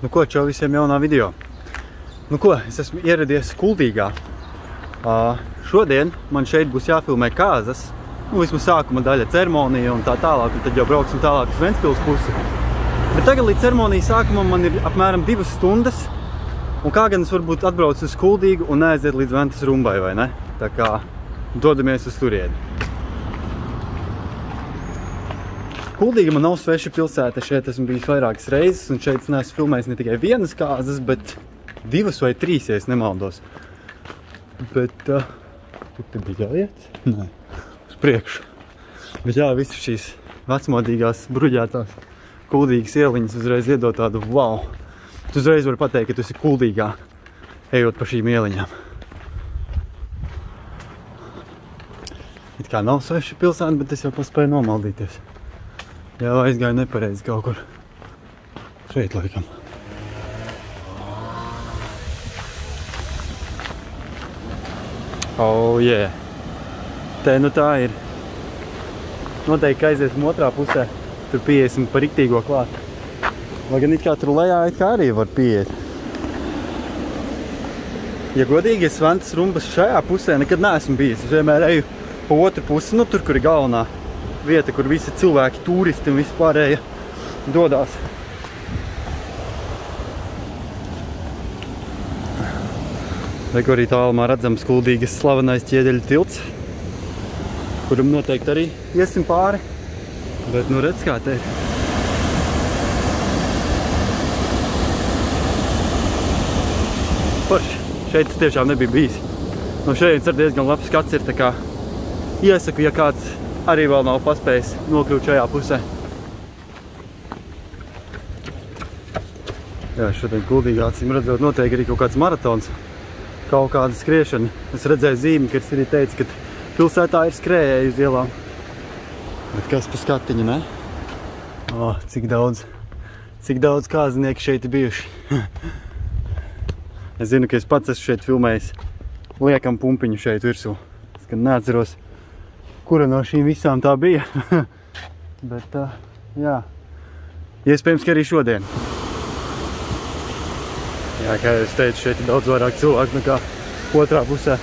Nu ko, čau visiem jaunā video. Nu ko, es esmu ieradies Kuldīgā. Šodien man šeit būs jāfilmē kāzas. Nu, vismaz sākuma daļa ceremonija un tā tālāk, un tad jau brauksim tālāk uz Ventspils pusi. Bet tagad līdz ceremonijas sākumam man ir apmēram 2 stundas. Un kā gan es varbūt atbraucu uz Kuldīgu un neaiziet līdz Ventas rumbai, vai ne? Tā kā dodamies uz turieni. Kuldīga man nav sveša pilsēta, šeit esmu bijis vairākas reizes, un šeit es neesmu filmējis ne tikai vienas kāzas, bet 2 vai 3, ja es nemaldos. Bet, kur te bija jāiet? Nē, uz priekšu. Bet jā, visas šīs vecmodīgās, bruģētās Kuldīgas ieliņas uzreiz iedod tādu wow. Tu uzreiz vari pateikt, ka tu esi Kuldīgā, ejot pa šīm ieliņām. It kā nav sveša pilsēta, bet es jau paspēju nomaldīties. Jā, aizgāju nepareizi kaut kur. Šeit laikam. Oh, yeah. Te nu tā ir. Noteikti aiziesim otrā pusē. Tur pieiesim pa riktīgo klāt. Lai gan it kā tur lejā it kā arī var pieiet. Ja godīgi, es Ventas rumbas šajā pusē nekad neesmu bijis. Es vienmēr eju pa otru pusi, nu tur, kur ir galvenā vieta, kur visi cilvēki, turisti un visi pārējie dodās. Reku arī tālumā redzams Kuldīgas slavenais ķieģeļu tilts, kuram noteikti arī iesim pāri, bet nu redz kā te ir. Forši, šeit es tiešām nebija bijis. No šeit ar diezgan labs skats ir, tā kā iesaku, ja kāds arī vēl nav paspējis nokļūt šajā pusē. Jā, šodien Kuldīgā acīm redzot noteikti arī kaut kāds maratons, kaut kāda skriešana. Es redzēju zīmi, ka es arī teicu, ka pilsētā ir skrējēji uz ielām. Bet kas pa skatiņu, ne? O, cik daudz kāzinieki šeit ir bijuši. Es zinu, ka es pats esmu šeit filmējis liekam pumpiņu šeit virsū. Es gan neatceros, kura no šīm visām tā bija. Bet, jā, iespējams, ka arī šodien. Jā, kā es teicu, šeit ir daudz vairāk cilvēku nekā otrā pusē.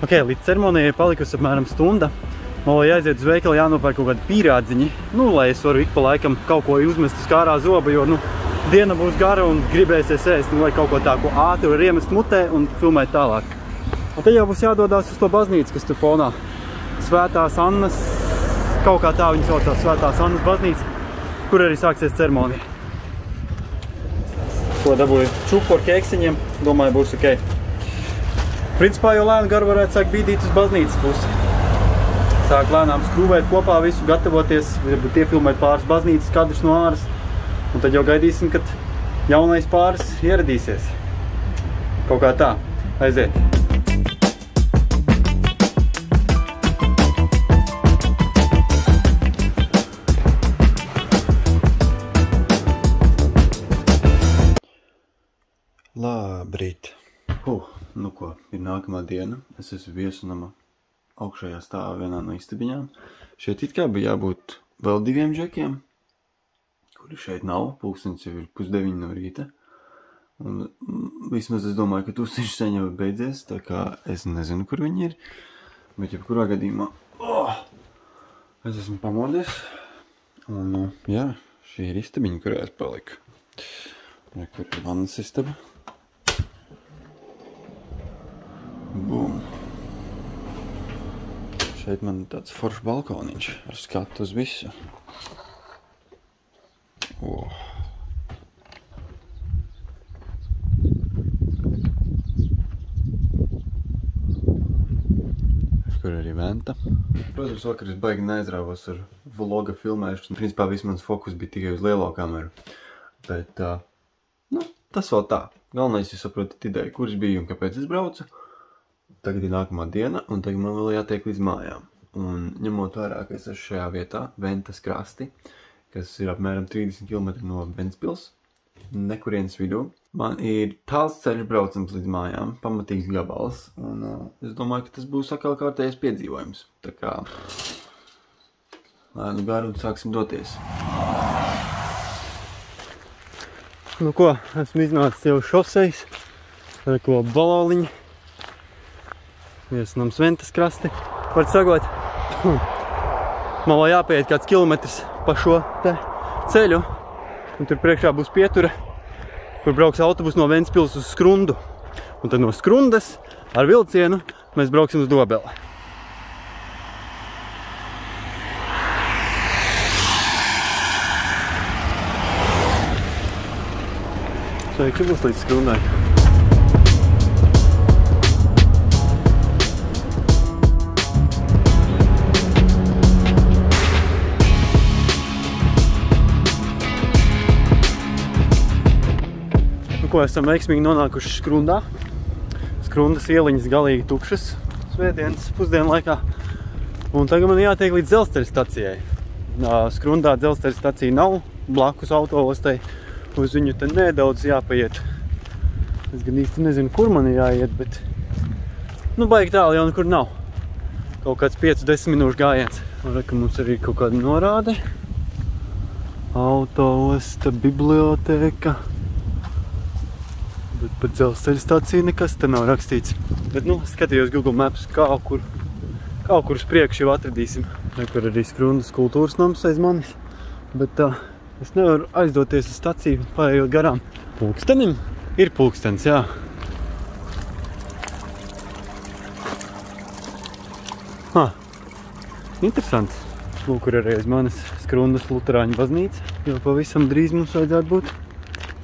Ok, līdz ceremonijai palikusi apmēram stunda. Man, lai aiziet uz veikalu, jānopērk kaut kādi pīrādziņi. Nu, lai es varu ik pa laikam kaut ko uzmest uz kārā zoba, jo, nu, diena būs gara un gribēsies ēst, nu, vai kaut ko tā, ko ātri var iemest mutē un filmēt tālāk. Un te jau būs jādodās uz to baznīcu, kas tur fonā. Svētās Annas, kaut kā tā viņa saucās, Svētās Annas baznīca, kur arī sāksies ceremonija. Ko dabūju čupu ar kēksiņiem, domāju, būs ok. Principā jau lēni garu varētu sākt bīdīt uz baznīcas pusi. Sāk lēnām skrūvēt kopā visu, gatavoties, varbūt iefilmēt pāris baznīcas kadrus no āras. Un tad jau gaidīsim, kad jaunais pāris ieradīsies. Kaut kā tā. Aiziet! Labrīt! Nu ko, ir nākamā diena. Es esmu viesunama augšējā stāvā vienā no istabiņām. Šeit it kā bija jābūt vēl 2 džekiem, kuri šeit nav. Pulkstenis jau ir 8:30 no rīta. Un vismaz es domāju, ka tusiņš sen jau ir beidzies, tā kā es nezinu, kur viņi ir. Bet jebkurā gadījumā, es esmu pamodies. Un jā, šī ir istabiņa, kurā es paliku. Kur ir vannas istaba. Bum. Šeit man tāds foršs balkoniņš ar skatu uz visu. Kur arī Venta. Protams, vakar es baigi neaizrāvos ar vloga filmēšanu. Principā viss mans fokus bija tikai uz lielo kameru. Bet, nu, tas vēl tā. galvenais jūs saprotat ideju, kurš biju un kāpēc es braucu. Tagad ir nākamā diena, un tagad man vēl jātiek līdz mājām. Un ņemot vērā, ka es esmu šajā vietā, Ventas krasti, kas ir apmēram 30 km no Ventspils, nekurienes vidū, man ir tāls ceļš braucams līdz mājām, pamatīgs gabals, un es domāju, ka tas būs atkal kārtējais piedzīvojums. Tā kā, lai nu garu un sāksim doties. Nu ko, esmu iznācis jau šoseis, ar ko baloliņi, viesunams Ventas krasti, var sagot. Man vēl jāpieiet kāds kilometrs pa šo te ceļu, un tur priekšā būs pietura, kur brauks autobus no Ventspils uz Skrundu. Un tad no Skrundas ar vilcienu mēs brauksim uz Dobeli. Sveiki, būs līdz Skrundai. Nu ko, esam veiksmīgi nonākuši Skrundā. Skrundas ieliņas galīgi tukšas svētdienas pusdienu laikā. Un tagad man jātiek līdz dzelzceļa stacijai. Skrundā dzelzceļa stacija nav, blakus autoostei. Uz viņu te nedaudz jāpaiet. Es gan īsti nezinu, kur man ir jāiet, bet nu baigi tālu jau nekur nav. Kaut kāds 5-10 minūšu gājiens. Un re, ka mums arī kaut kāda norāde. Autoosta, biblioteka. Bet par dzelzceļa staciju nekas te nav rakstīts. Bet nu, skatījos Google Maps, kaut kur uz priekšu jau atradīsim. Kur arī Skrundas kultūras nams aiz manis. Bet es nevaru aizdoties uz staciju, paējot garām. Pulkstenim? Ir pulkstens, jā. Interesanti. Lūk, kur arī aiz manis Skrundas luterāņu baznīca. Jo pavisam drīz mums vajadzētu būt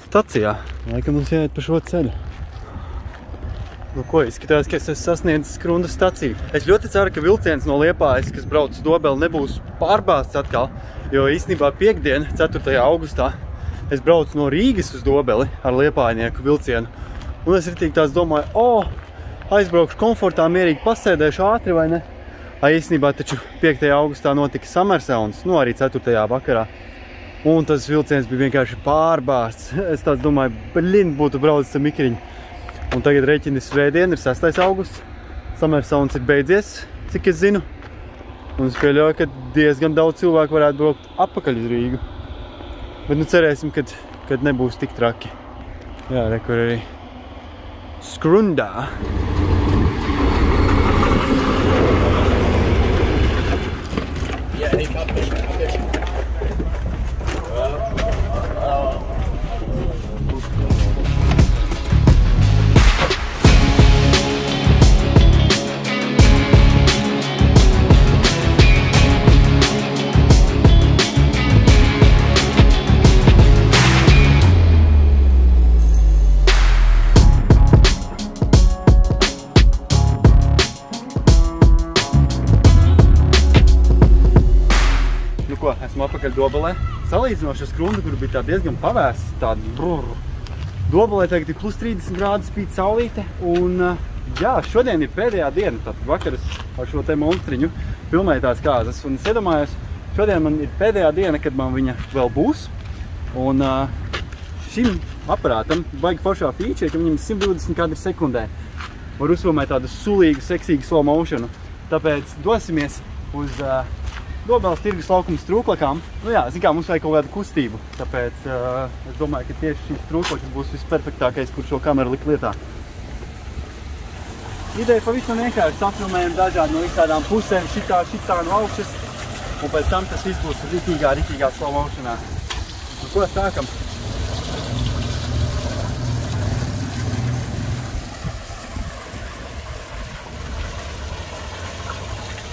stacijā. Laikam mums jāiet pa šo ceļu. Nu ko, izskatās, ka es esmu sasniedzis Skrundas staciju. Es ļoti ceru, ka vilciens no Liepājas, kas brauc uz Dobeli, nebūs pārbāzts atkal. Jo īstenībā piekdien, 4. augustā, es braucu no Rīgas uz Dobeli ar liepājnieku vilcienu. Un es ritīgi tās domāju, aizbraukšu komfortā, mierīgi pasēdēšu ātri vai ne? Īstenībā taču 5. augustā notika Summersauns, nu arī 4. vakarā. Un tas vilciens bija vienkārši pārbāzts. Es tāds domāju, būtu braucis ar mikriņu. Un tagad reķini svētdien ir 6. augusts. Summersauns ir beidzies, cik es zinu. Un es pieļauju, ka diezgan daudz cilvēku varētu braukt atpakaļ uz Rīgu. Bet nu cerēsim, kad nebūs tik traki. Jā, re, kur arī Skrundā. Esmu atpakaļ Dobelē. Salīdzinoši ar Skrundu, kur bija tā diezgan pavērsts, tāda brrr. Dobelē tagad ir plus 30 grādi, spīd saulīte. Un jā, šodien ir pēdējā diena, tad vakaras ar šo te monstriņu filmēju tās kāzas. Un es iedomājos, šodien man ir pēdējā diena, kad man viņa vēl būs. Un šim aparātam baigi foršā feature, ka viņam 120 kadri sekundē. Var uzfilmēt tādu sulīgu, seksīgu slow motionu. Tāpēc dosimies uz Dobeles tirgus laukuma strūklakām. Nu jā, zin kā, mums vajag kaut kādu kustību, tāpēc es domāju, ka tieši šīs strūklakas būs visperfektākais, kur šo kameru likt lietā. Ideja pavisam vienkārši safilmējam dažādi no visādām pusēm, šitā no augšas, un pēc tam tas viss būs ritīgā slow motionā. Nu ko, sākam?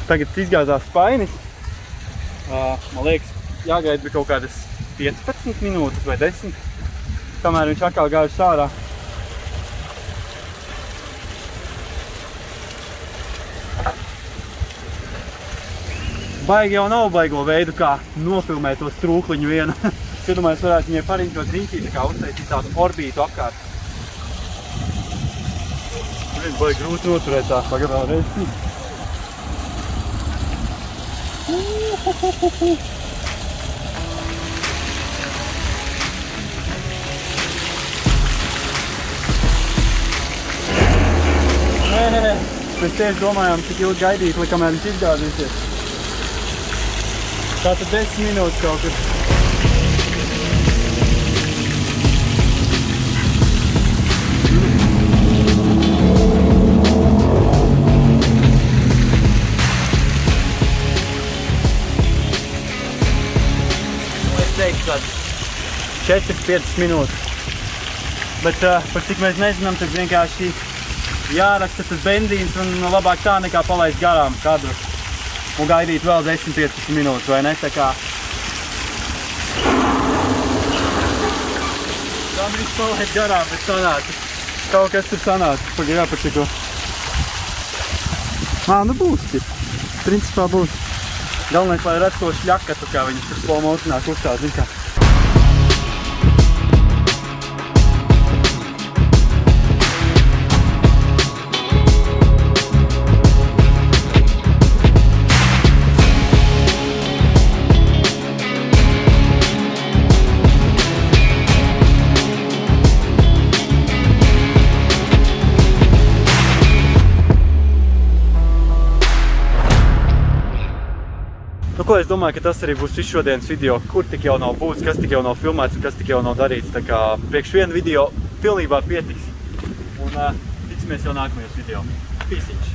Tagad izgāzās spainis. Man liekas, jāgaida bija kaut kādas 15 minūtes vai 10, kamēr viņš atkal gājuši sārā. Baigi jau nav baigo veidu, kā nofilmēt to strūkliņu vienu. Es iedomājos, varētu viņai pariņķot riņķī, tā kā uztaisīt tādu orbītu apkārt. Vai grūti noturēt tā pagarā reizi. Nē. Mēs tieši domājām, cik ilgi gaidīt, lai kamēr viņš izgādīsies. Tātad 10 minūtes kaut kur. Es teiktu, kad 4-5 minūtes. Bet par cik mēs nezinām, tad vienkārši jāraksta tas benzīns un labāk tā nekā palaist garām kadru. Un gaidīt vēl 10-15 minūtes, vai ne? Tā kā... Tam viss palaist garām, bet sanāca. Kaut kas tur sanāca. Pagaid jāpačeko. Nu būs. Principā būs. Galvenais, lai redz to šļakatu, kā viņas tur slow motionā kustās, zin kā. Es domāju, ka tas arī būs viss šodienas video, kur tik jau nav būts, kas tik jau nav filmēts un kas tik jau nav darīts. Tā kā priekš vienu video pilnībā pietiks. Un tiksimies jau nākamajos video. Pīsiņš!